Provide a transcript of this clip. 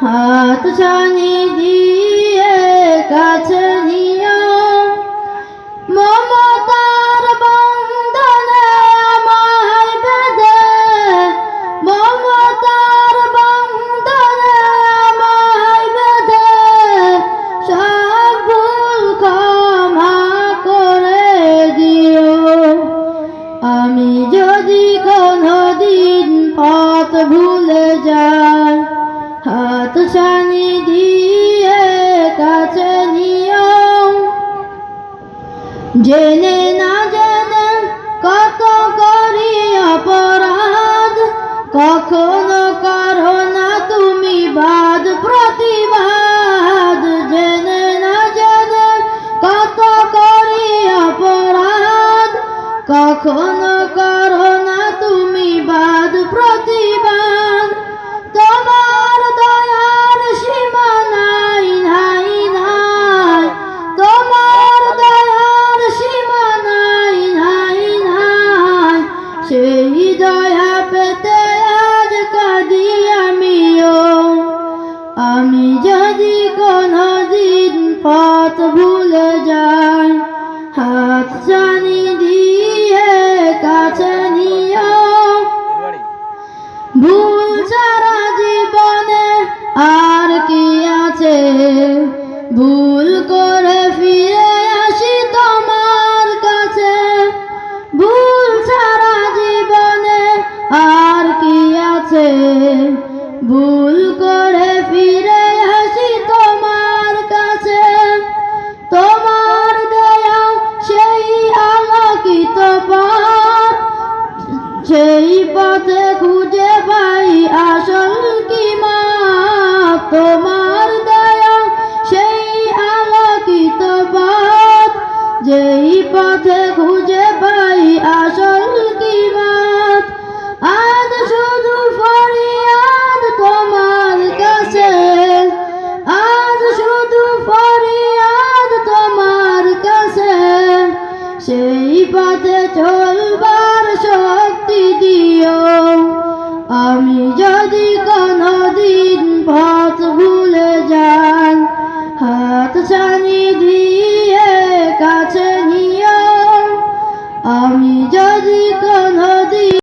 হাত ছানি দিয়ে কাছে নিও, মমতার বন্ধনে আমায় বেঁধে, মমতার বন্ধনে আমায় বেঁধে, সব ভুল ক্ষমা করে দিও। আমি যদি কোনোদিন পথ ভুলে যাই, হাত ছানি দিয়ে কাছে নিও। জেনে না জেনে কত করি অপরাধ, কখন